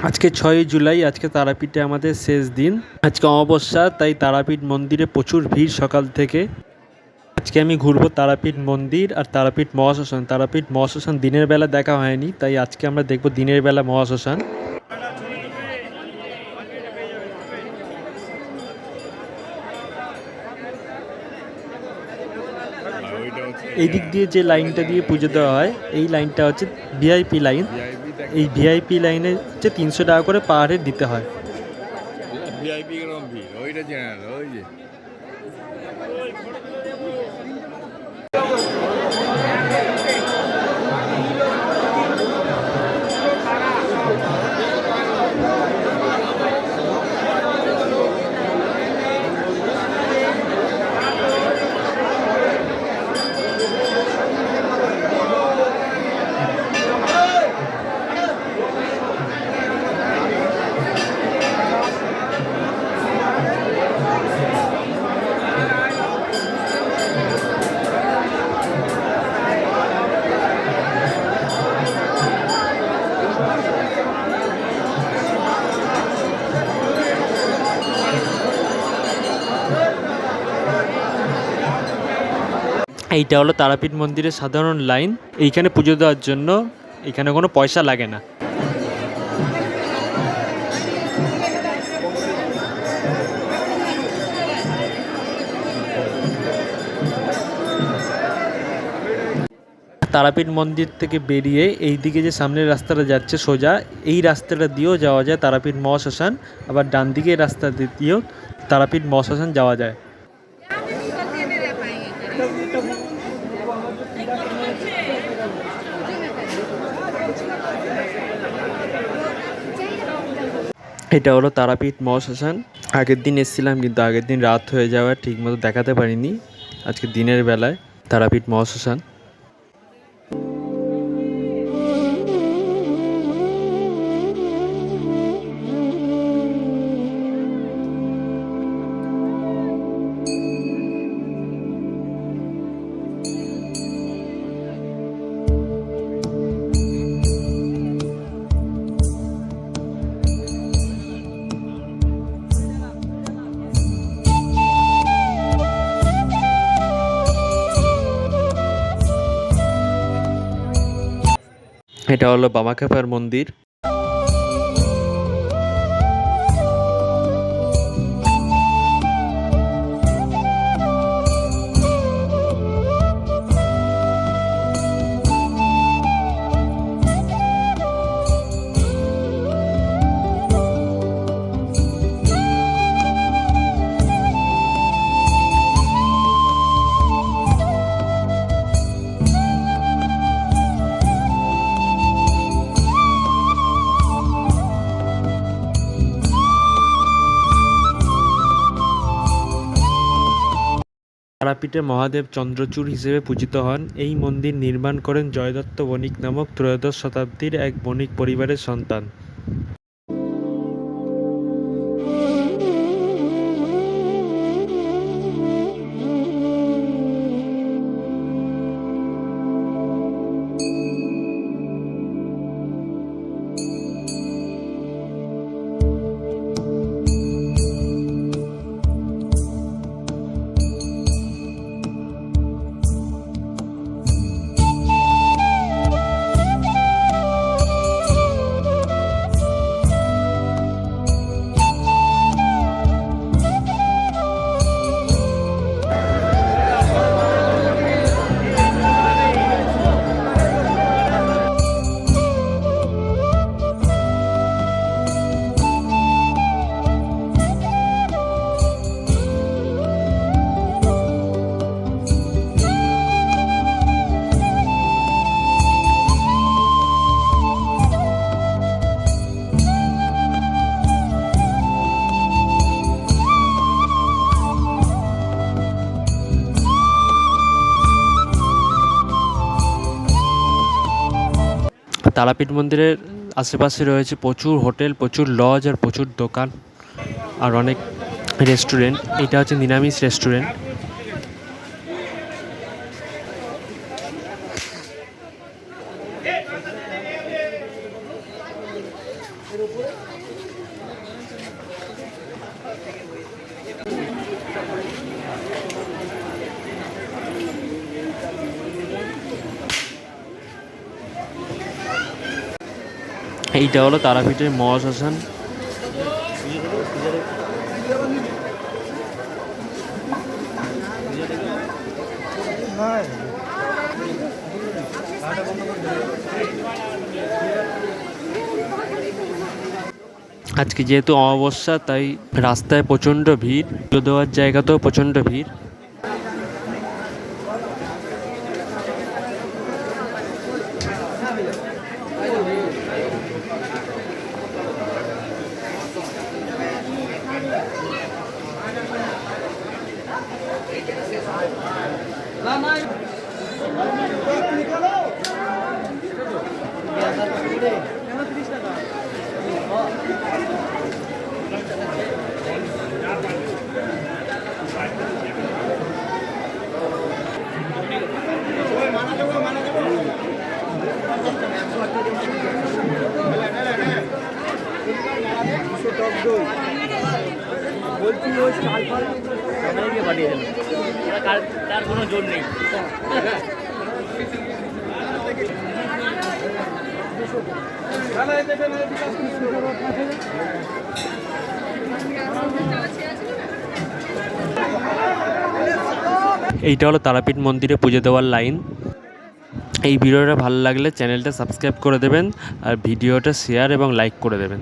আজকে 6ই জুলাই, আজকে তারাপীঠে আমাদের শেষ দিন। আজকে অমাবস্যা, তাই তারাপীঠ মন্দিরে প্রচুর ভিড় সকাল থেকে। আজকে আমি ঘুরবো তারাপীঠ মন্দির আর তারাপীঠ মহাশ্মশান। তারাপীঠ মহাশ্মশান দিনের বেলা দেখা হয়নি, তাই আজকে আমরা দেখব দিনের বেলা মহাশ্মশান। এই দিক দিয়ে যে লাইনটা দিয়ে পুজো দেওয়া হয়, এই লাইনটা হচ্ছে ভিআইপি লাইন। এই ভিআইপি লাইনে হচ্ছে 300 টাকা করে পার হেড দিতে হয়। ভিআইপি কিরকম ভিড় ওইটা জেনারেল ওই যে এইটা হলো তারাপীঠ মন্দিরের সাধারণ লাইন। এইখানে পুজো দেওয়ার জন্য এখানে কোনো পয়সা লাগে না। তারাপীঠ মন্দির থেকে বেরিয়ে এই দিকে যে সামনের রাস্তাটা যাচ্ছে সোজা, এই রাস্তাটা দিয়েও যাওয়া যায় তারাপীঠ মহাশ্মশান। আবার ডান দিকে রাস্তা দিয়েও তারাপীঠ মহাশ্মশান যাওয়া যায়। এটা হলো তারাপীঠ মহাশ্মশান। আগের দিন এসেছিলাম, কিন্তু আগের দিন রাত হয়ে যাওয়ার ঠিক মতো দেখাতে পারিনি। আজকে দিনের বেলায় তারাপীঠ মহাশ্মশান। এটা হলো বামাখ্যাপার মন্দির। তারাপীঠে মহাদেব চন্দ্রচূড় হিসেবে পূজিত হন। এই মন্দির নির্মাণ করেন জয়দত্ত বণিক নামক ত্রয়োদশ শতাব্দীর এক বণিক পরিবারের সন্তান। তারাপীঠ মন্দিরের আশেপাশে রয়েছে প্রচুর হোটেল, প্রচুর লজ আর প্রচুর দোকান আর অনেক রেস্টুরেন্ট। এটা হচ্ছে নিরামিষ রেস্টুরেন্ট। এইটা হলো তারাপীঠের মহাশ্মশান। আজকে যেহেতু অমাবস্যা তাই রাস্তায় প্রচণ্ড ভিড়, পুজো দেওয়ার জায়গাতেও প্রচণ্ড ভিড়। তার কোনো জোর নেই। এইটা হলো তারাপীঠ মন্দিরে পুজো দেওয়ার লাইন। এই ভিডিওটা ভালো লাগলে চ্যানেলটা সাবস্ক্রাইব করে দেবেন আর ভিডিওটা শেয়ার এবং লাইক করে দেবেন।